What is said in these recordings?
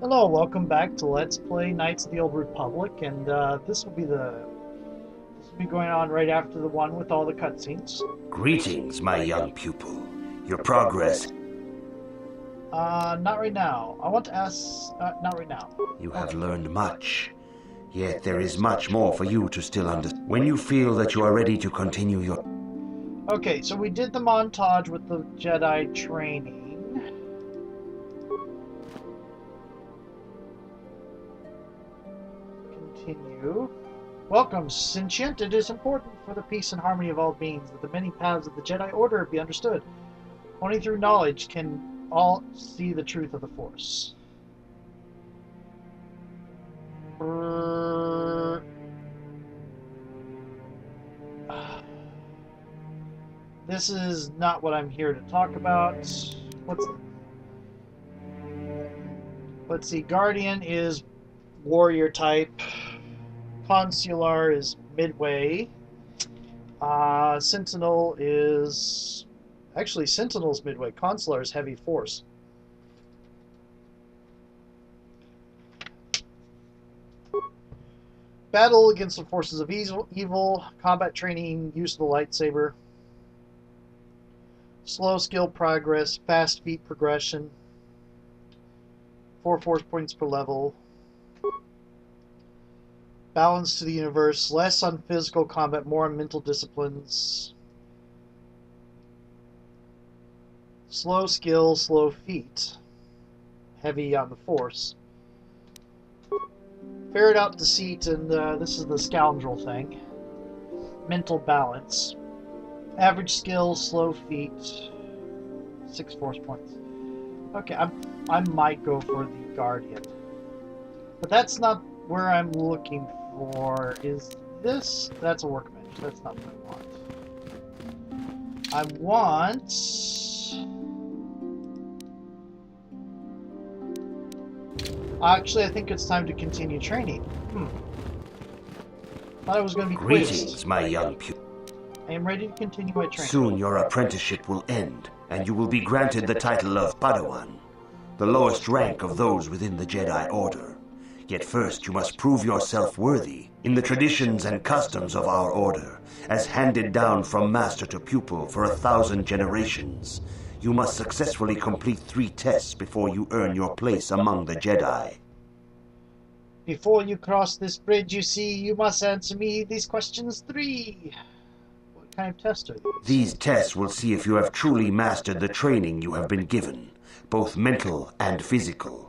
Hello, welcome back to Let's Play Knights of the Old Republic, and this will be going on right after the one with all the cutscenes. Greetings, my young pupil. Your progress. Not right now. I want to ask. Not right now. You have learned much, yet there is much more for you to still understand. When you feel that you are ready to continue your... Okay, so we did the montage with the Jedi training. Continue. Welcome, sentient. It is important for the peace and harmony of all beings that the many paths of the Jedi Order be understood. Only through knowledge can all see the truth of the Force. This is not what I'm here to talk about. Let's see. Guardian is warrior type. Consular is midway. Sentinel is... Actually, Sentinel's midway. Consular is heavy force. Battle against the forces of evil. Combat training. Use of the lightsaber. Slow skill progress. Fast feat progression. 4 force points per level. Balance to the universe, less on physical combat, more on mental disciplines. Slow skill, slow feat. Heavy on the force. Ferret out deceit, and this is the scoundrel thing. Mental balance. Average skill, slow feat. 6 force points. Okay, I might go for the Guardian. But that's not where I'm looking for. Is this? That's a workbench. That's not what I want. Actually, I think it's time to continue training. Thought I was going to be quizzed. Greetings, my young pupil. I am ready to continue my training. Soon your apprenticeship will end, and you will be granted the title of Padawan, the lowest rank of those within the Jedi Order. Yet first you must prove yourself worthy in the traditions and customs of our order, as handed down from master to pupil for 1,000 generations. You must successfully complete 3 tests before you earn your place among the Jedi. Before you cross this bridge, you see, you must answer me these questions 3. What kind of tests are these? These tests will see if you have truly mastered the training you have been given, both mental and physical.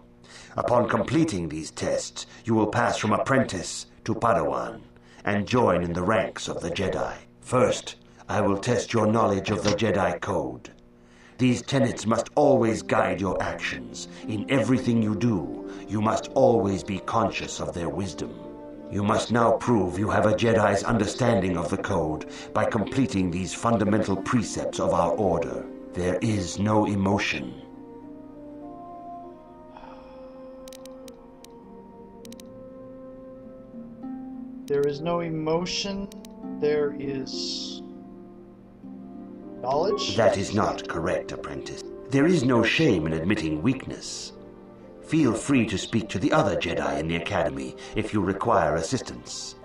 Upon completing these tests, you will pass from apprentice to Padawan and join in the ranks of the Jedi. First, I will test your knowledge of the Jedi Code. These tenets must always guide your actions. In everything you do, you must always be conscious of their wisdom. You must now prove you have a Jedi's understanding of the Code by completing these fundamental precepts of our order. There is no emotion. There is no emotion. There is knowledge. That is not correct, apprentice. There is no shame in admitting weakness. Feel free to speak to the other Jedi in the Academy if you require assistance.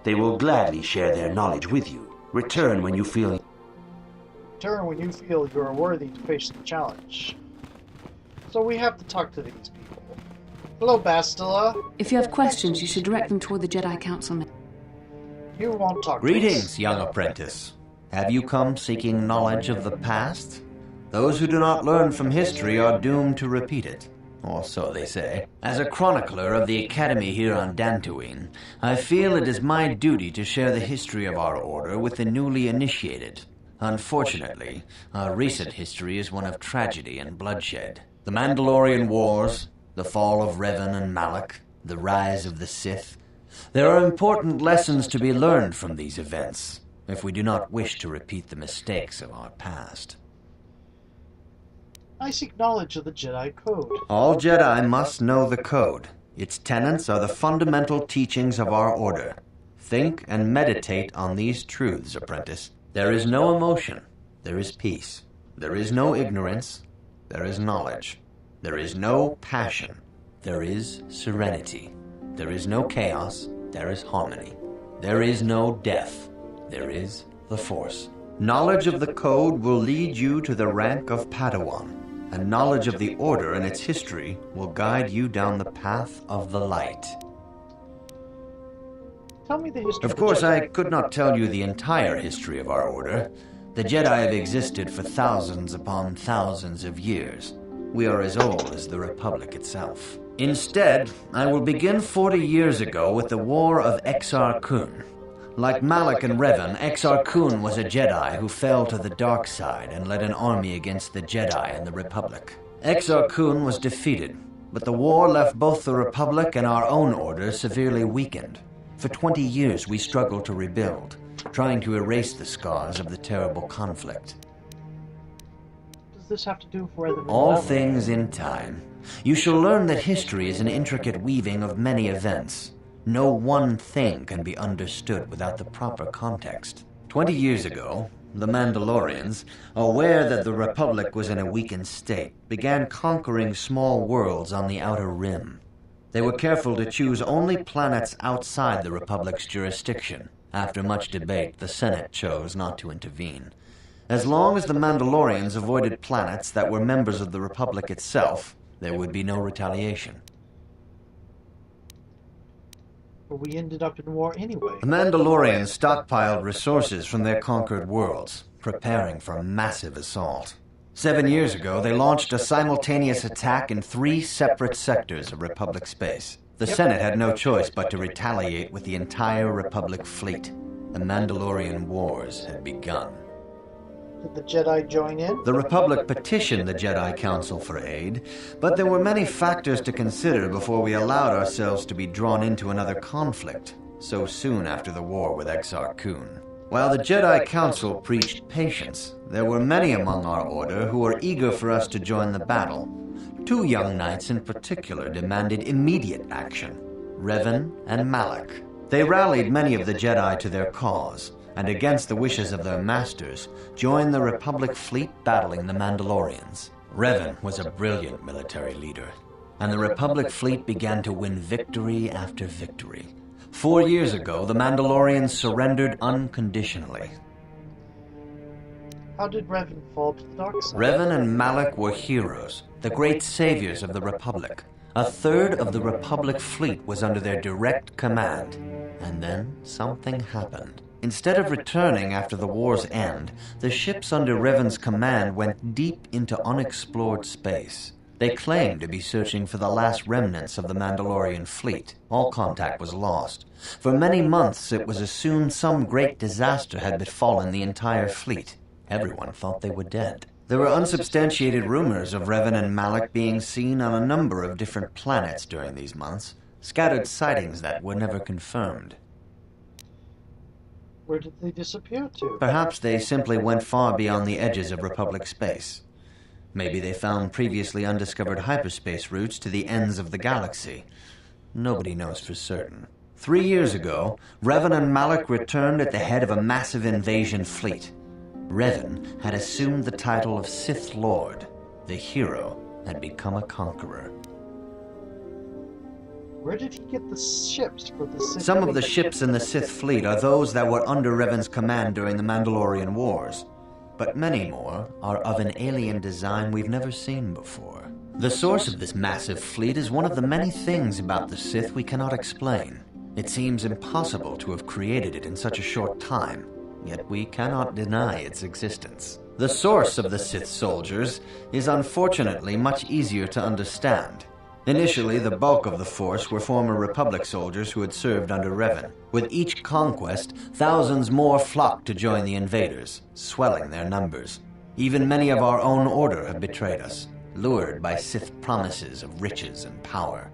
They will gladly share their knowledge with you. Return when you feel you are worthy to face the challenge. So we have to talk to these people. Hello, Bastila. If you have questions, you should direct them toward the Jedi Council. You won't talk to us. Greetings, young apprentice. Have you come seeking knowledge of the past? Those who do not learn from history are doomed to repeat it, or so they say. As a chronicler of the Academy here on Dantooine, I feel it is my duty to share the history of our order with the newly initiated. Unfortunately, our recent history is one of tragedy and bloodshed. The Mandalorian Wars, the fall of Revan and Malak, the rise of the Sith. There are important lessons to be learned from these events, if we do not wish to repeat the mistakes of our past. I seek knowledge of the Jedi Code. All Jedi must know the Code. Its tenets are the fundamental teachings of our order. Think and meditate on these truths, apprentice. There is no emotion. There is peace. There is no ignorance. There is knowledge. There is no passion. there is serenity. There is no chaos, there is harmony. There is no death, there is the Force. Knowledge of the code will lead you to the rank of Padawan, and knowledge of the Order and its history will guide you down the path of the light. Tell me the history. Of course, I could not tell you the entire history of our Order. The Jedi have existed for thousands upon thousands of years. We are as old as the Republic itself. Instead, I will begin 40 years ago with the War of Exar Kun. Like Malak and Revan, Exar Kun was a Jedi who fell to the dark side and led an army against the Jedi and the Republic. Exar Kun was defeated, but the war left both the Republic and our own Order severely weakened. For 20 years we struggled to rebuild, trying to erase the scars of the terrible conflict. What does this have to do with Revan? All things in time. You shall learn that history is an intricate weaving of many events. No one thing can be understood without the proper context. 20 years ago, the Mandalorians, aware that the Republic was in a weakened state, began conquering small worlds on the Outer Rim. They were careful to choose only planets outside the Republic's jurisdiction. After much debate, the Senate chose not to intervene. As long as the Mandalorians avoided planets that were members of the Republic itself, there would be no retaliation. But we ended up in war anyway. The Mandalorians stockpiled resources from their conquered worlds, preparing for a massive assault. 7 years ago, they launched a simultaneous attack in 3 separate sectors of Republic space. The Senate had no choice but to retaliate with the entire Republic fleet. The Mandalorian Wars had begun. Did the Jedi join in? The Republic petitioned the Jedi Council for aid, but there were many factors to consider before we allowed ourselves to be drawn into another conflict, so soon after the war with Exar Kun. While the Jedi Council preached patience, there were many among our Order who were eager for us to join the battle. 2 young knights in particular demanded immediate action, Revan and Malak. They rallied many of the Jedi to their cause, and against the wishes of their masters, joined the Republic fleet battling the Mandalorians. Revan was a brilliant military leader, and the Republic fleet began to win victory after victory. 4 years ago, the Mandalorians surrendered unconditionally. How did Revan fall to the dark side? Revan and Malak were heroes, the great saviors of the Republic. A third of the Republic fleet was under their direct command, and then something happened. Instead of returning after the war's end, the ships under Revan's command went deep into unexplored space. They claimed to be searching for the last remnants of the Mandalorian fleet. All contact was lost. For many months it was assumed some great disaster had befallen the entire fleet. Everyone thought they were dead. There were unsubstantiated rumors of Revan and Malak being seen on a number of different planets during these months, scattered sightings that were never confirmed. Where did they disappear to? Perhaps they simply went far beyond the edges of Republic space. Maybe they found previously undiscovered hyperspace routes to the ends of the galaxy. Nobody knows for certain. 3 years ago, Revan and Malak returned at the head of a massive invasion fleet. Revan had assumed the title of Sith Lord. The hero had become a conqueror. Where did he get the ships for the Sith? Some of the ships in the Sith fleet are those that were under Revan's command during the Mandalorian Wars, but many more are of an alien design we've never seen before. The source of this massive fleet is one of the many things about the Sith we cannot explain. It seems impossible to have created it in such a short time, yet we cannot deny its existence. The source of the Sith soldiers is unfortunately much easier to understand. Initially, the bulk of the force were former Republic soldiers who had served under Revan. With each conquest, thousands more flocked to join the invaders, swelling their numbers. Even many of our own Order have betrayed us, lured by Sith promises of riches and power.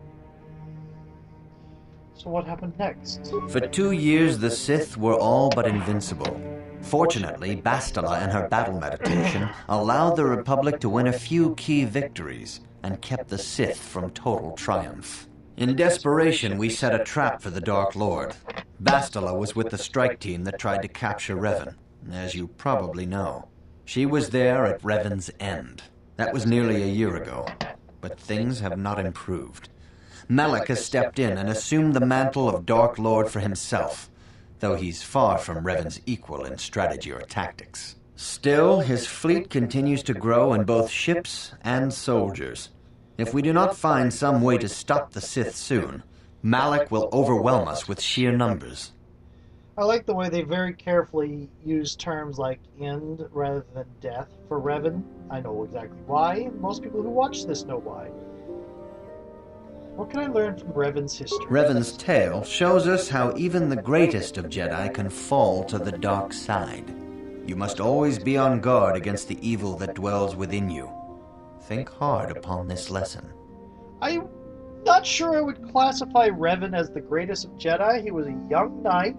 So what happened next? For 2 years, the Sith were all but invincible. Fortunately, Bastila and her battle meditation allowed the Republic to win a few key victories, and kept the Sith from total triumph. In desperation, we set a trap for the Dark Lord. Bastila was with the strike team that tried to capture Revan, as you probably know. She was there at Revan's end. That was nearly a year ago, but things have not improved. Malik has stepped in and assumed the mantle of Dark Lord for himself, though he's far from Revan's equal in strategy or tactics. Still, his fleet continues to grow in both ships and soldiers. If we do not find some way to stop the Sith soon, Malik will overwhelm us with sheer numbers. I like the way they very carefully use terms like end rather than death for Revan. I know exactly why, and most people who watch this know why. What can I learn from Revan's history? Revan's tale shows us how even the greatest of Jedi can fall to the dark side. You must always be on guard against the evil that dwells within you. Think hard upon this lesson. I'm not sure I would classify Revan as the greatest of Jedi. He was a young knight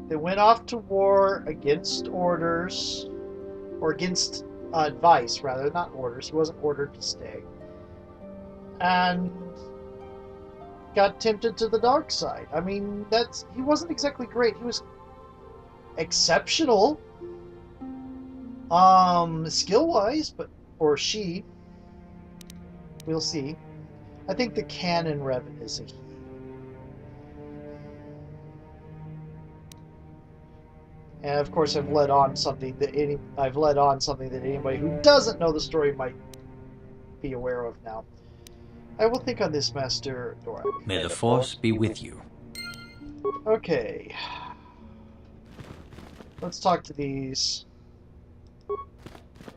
that went off to war against orders, or against advice, rather, not orders. He wasn't ordered to stay. And got tempted to the dark side. I mean, he wasn't exactly great. He was exceptional, skill-wise, or she. We'll see. I think the canon Revan is a he. And of course, I've led on something that anybody who doesn't know the story might be aware of now. I will think on this, Master Dorak. May the Force be with you. Okay. Let's talk to these.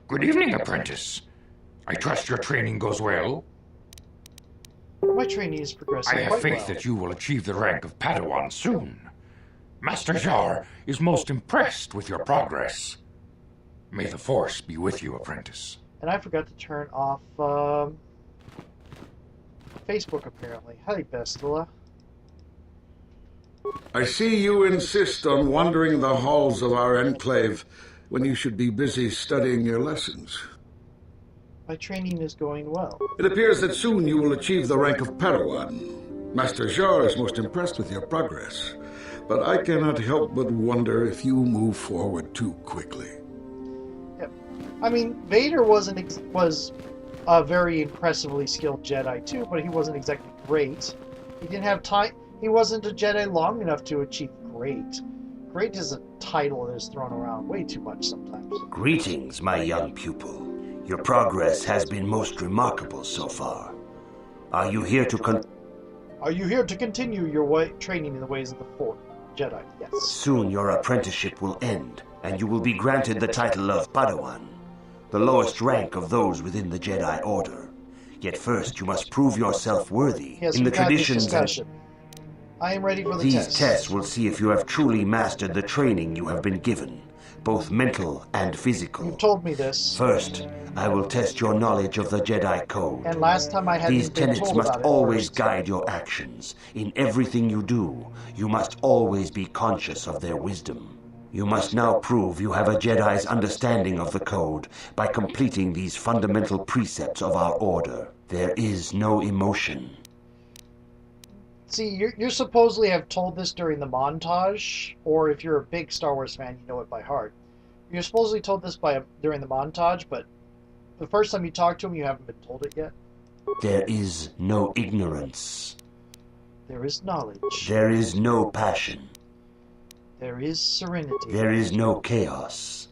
Good evening, apprentice. I trust your training goes well. My training is progressing I have quite faith well. that you will achieve the rank of Padawan soon. Master Jar is most impressed with your progress. May the Force be with you, apprentice. And I forgot to turn off Facebook, apparently. Hi, Bestila. I see you insist on wandering the halls of our enclave when you should be busy studying your lessons. My training is going well. It appears that soon you will achieve the rank of Padawan. Master Jar is most impressed with your progress, but I cannot help but wonder if you move forward too quickly. Yep. I mean, Vader was a very impressively skilled Jedi too, but he wasn't exactly great. He didn't have time. He wasn't a Jedi long enough to achieve great. Great is a title that is thrown around way too much sometimes. Greetings, my young pupil. Your progress has been most remarkable so far. Are you here to continue your training in the ways of the Force, Jedi? Yes. Soon your apprenticeship will end, and you will be granted the title of Padawan, the lowest rank of those within the Jedi Order. Yet first you must prove yourself worthy Yes, in the we've had this traditions discussion. I am ready for the These test. tests will see if you have truly mastered the training you have been given, both mental and physical. You told me this. First, I will test your knowledge of the Jedi Code. And last time I hadn't These been tenets told must about it always first. guide your actions. In everything you do, you must always be conscious of their wisdom. You must now prove you have a Jedi's understanding of the Code by completing these fundamental precepts of our order. There is no emotion. See, you supposedly have told this during the montage, or if you're a big Star Wars fan, you know it by heart. You're supposedly told this during the montage, but the first time you talk to him, you haven't been told it yet. There is no ignorance. There is knowledge. There is no passion. There is serenity. There is no chaos.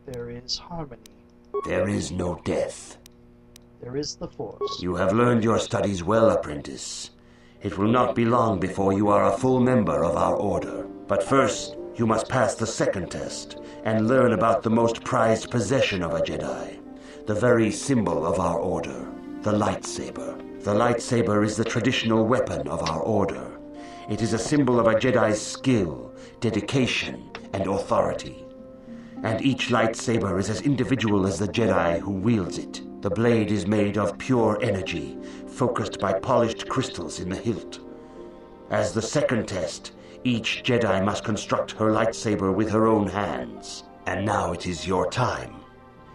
There is harmony. There is no death. There is the Force. You have learned your studies well, apprentice. It will not be long before you are a full member of our order. But first, you must pass the second test and learn about the most prized possession of a Jedi, the very symbol of our order, the lightsaber. The lightsaber is the traditional weapon of our order. It is a symbol of a Jedi's skill, dedication, and authority. And each lightsaber is as individual as the Jedi who wields it. The blade is made of pure energy, focused by polished crystals in the hilt. As the second test, each Jedi must construct her lightsaber with her own hands. And now it is your time.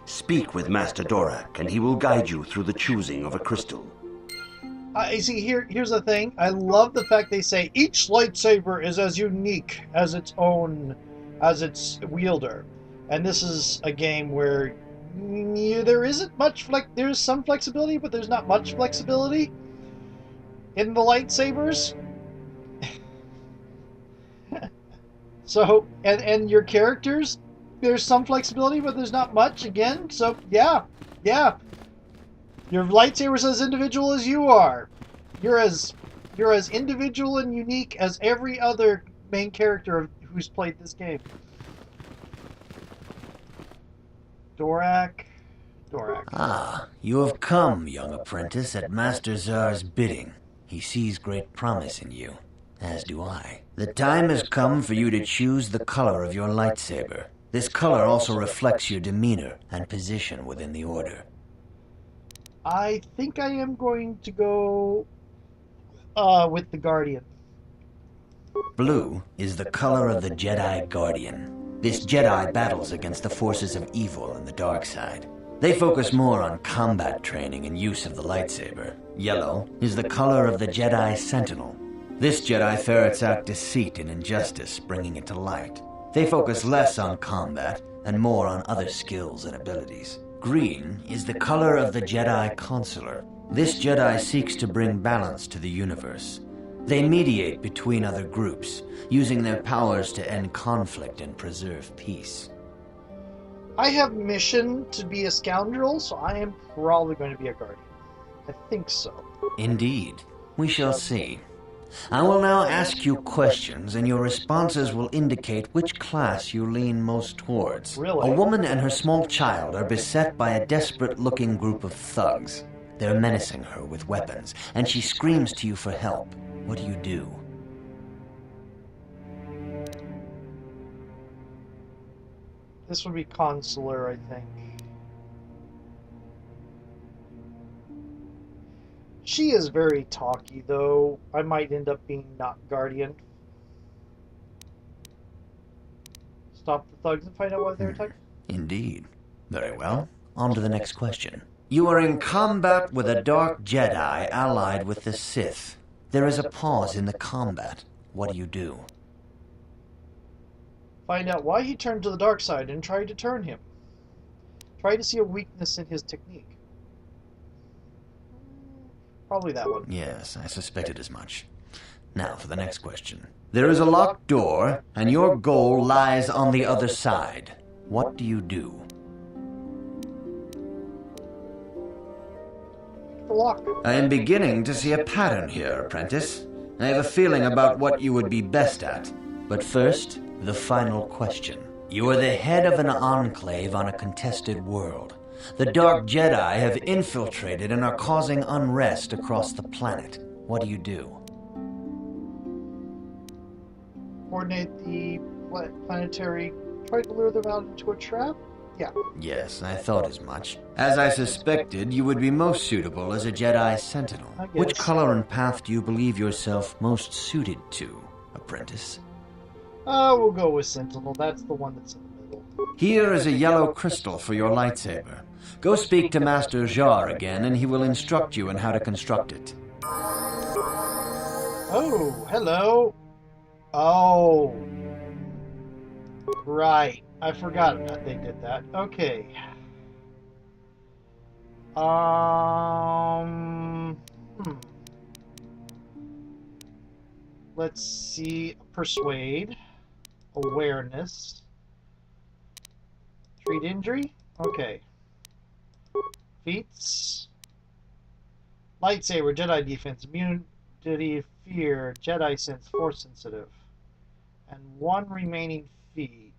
Speak with Master Dorak, and he will guide you through the choosing of a crystal. You see, here's the thing. I love the fact they say each lightsaber is as unique as its wielder. And this is a game where there isn't much there's some flexibility, but there's not much flexibility. in the lightsabers. So, and your characters, there's some flexibility, but there's not much again. So, yeah. Your lightsaber's as individual as you are. You're as individual and unique as every other main character who's played this game. Dorak. Ah, you have come, young apprentice, at Master Zar's bidding. He sees great promise in you, as do I. The time has come for you to choose the color of your lightsaber. This color also reflects your demeanor and position within the Order. I think I am going to go with the Guardian. Blue is the color of the Jedi Guardian. This Jedi battles against the forces of evil and the dark side. They focus more on combat training and use of the lightsaber. Yellow is the color of the Jedi Sentinel. This Jedi ferrets out deceit and injustice, bringing it to light. They focus less on combat and more on other skills and abilities. Green is the color of the Jedi Consular. This Jedi seeks to bring balance to the universe. They mediate between other groups, using their powers to end conflict and preserve peace. I have mission to be a scoundrel, so I am probably going to be a Guardian. I think so. Indeed. We shall see. I will now ask you questions, and your responses will indicate which class you lean most towards. Really? A woman and her small child are beset by a desperate-looking group of thugs. They're menacing her with weapons, and she screams to you for help. What do you do? This would be Consular, I think. She is very talky, though. I might end up being not Guardian. Stop the thugs and find out why they're attacking. Indeed. Very well. On to the next question. You are in combat with a dark Jedi allied with the Sith. There is a pause in the combat. What do you do? Find out why he turned to the dark side and try to turn him. Try to see a weakness in his technique. Probably that one. Yes, I suspected as much. Now for the next question. There is a locked door, and your goal lies on the other side. What do you do? The lock. I am beginning to see a pattern here, apprentice. I have a feeling about what you would be best at. But first, the final question. You are the head of an enclave on a contested world. The Dark Jedi have infiltrated and are causing unrest across the planet. What do you do? Coordinate the planetary. Try to lure them out into a trap? Yeah. Yes, I thought as much. As I suspected, you would be most suitable as a Jedi Sentinel. Which color and path do you believe yourself most suited to, apprentice? We'll go with Sentinel. That's the one that's in the middle. Here is a yellow crystal for your lightsaber. Go speak to Master Jar again, and he will instruct you in how to construct it. Oh, hello. Oh. Right. I forgot that they did that. Okay. Let's see. Persuade. Awareness. Treat injury. Okay. Feats. Lightsaber, Jedi defense, immunity, fear, Jedi sense, force sensitive. And one remaining feat.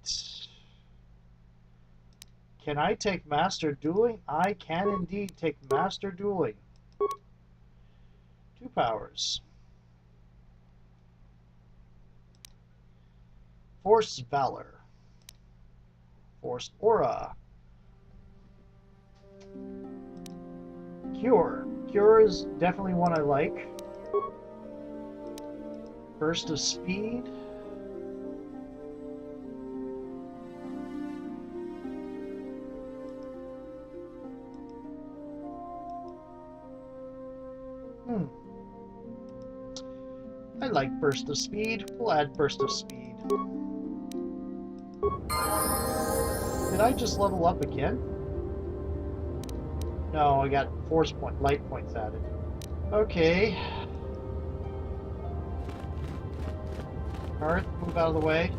Can I take Master Dueling? I can indeed take Master Dueling. 2 powers. Force Valor. Force Aura. Cure. Cure is definitely one I like. Burst of Speed. I like Burst of Speed. We'll add Burst of Speed. Did I just level up again? No, I got light points added. Okay. Earth, move out of the way.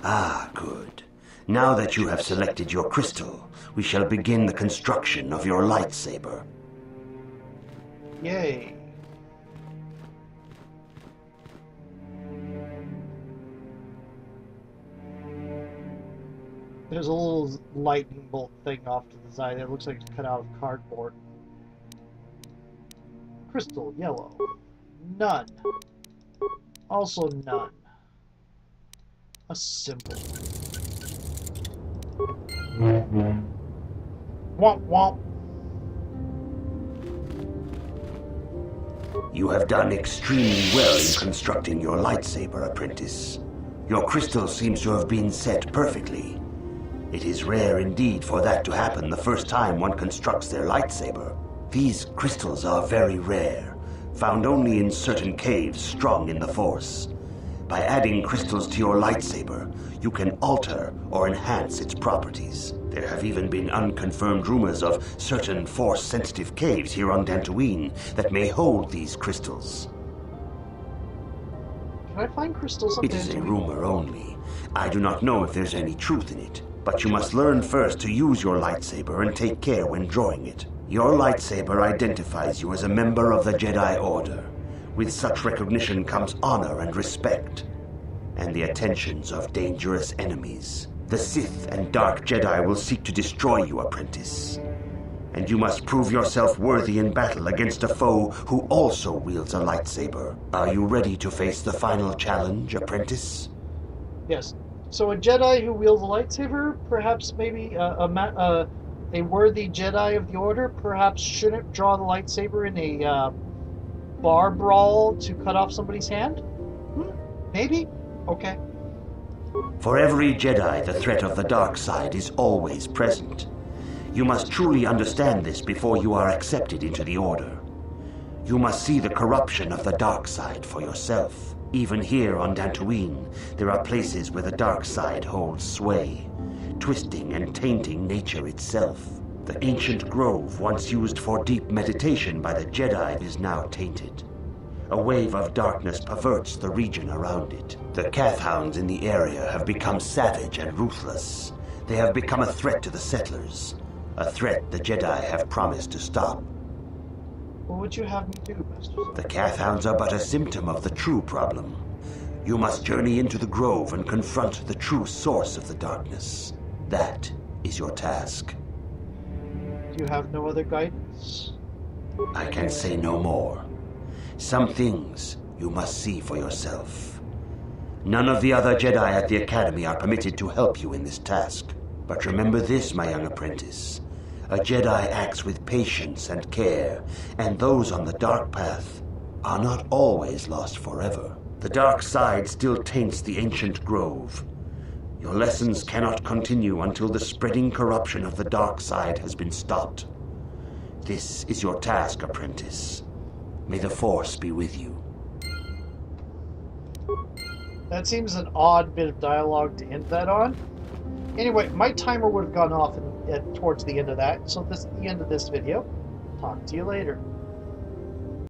Ah, good. Now that you have selected your crystal, we shall begin the construction of your lightsaber. Yay. There's a little lightning bolt thing off to the side. It looks like it's cut out of cardboard. Crystal, yellow. None. Also none. A symbol. Womp womp. You have done extremely well in constructing your lightsaber, apprentice. Your crystal seems to have been set perfectly. It is rare indeed for that to happen the first time one constructs their lightsaber. These crystals are very rare, found only in certain caves strong in the Force. By adding crystals to your lightsaber, you can alter or enhance its properties. There have even been unconfirmed rumors of certain Force-sensitive caves here on Dantooine that may hold these crystals. Can I find crystals on It is a Dantooine? rumor only. I do not know if there's any truth in it, but you must learn first to use your lightsaber and take care when drawing it. Your lightsaber identifies you as a member of the Jedi Order. With such recognition comes honor and respect, and the attentions of dangerous enemies. The Sith and Dark Jedi will seek to destroy you, apprentice. And you must prove yourself worthy in battle against a foe who also wields a lightsaber. Are you ready to face the final challenge, apprentice? Yes. So a Jedi who wields a lightsaber, perhaps maybe a worthy Jedi of the Order, perhaps shouldn't draw the lightsaber in a bar brawl to cut off somebody's hand? Maybe? Okay. For every Jedi, the threat of the dark side is always present. You must truly understand this before you are accepted into the Order. You must see the corruption of the dark side for yourself. Even here on Dantooine, there are places where the dark side holds sway, twisting and tainting nature itself. The ancient grove, once used for deep meditation by the Jedi, is now tainted. A wave of darkness perverts the region around it. The Kathhounds in the area have become savage and ruthless. They have become a threat to the settlers, a threat the Jedi have promised to stop. What would you have me do, Master Zor? The Kathhounds are but a symptom of the true problem. You must journey into the grove and confront the true source of the darkness. That is your task. Do you have no other guidance? I can say no more. Some things you must see for yourself. None of the other Jedi at the Academy are permitted to help you in this task. But remember this, my young apprentice. A Jedi acts with patience and care, and those on the dark path are not always lost forever. The dark side still taints the ancient grove. Your lessons cannot continue until the spreading corruption of the dark side has been stopped. This is your task, apprentice. May the Force be with you. That seems an odd bit of dialogue to end that on. Anyway, my timer would have gone off towards the end of that, so this is the end of this video. Talk to you later.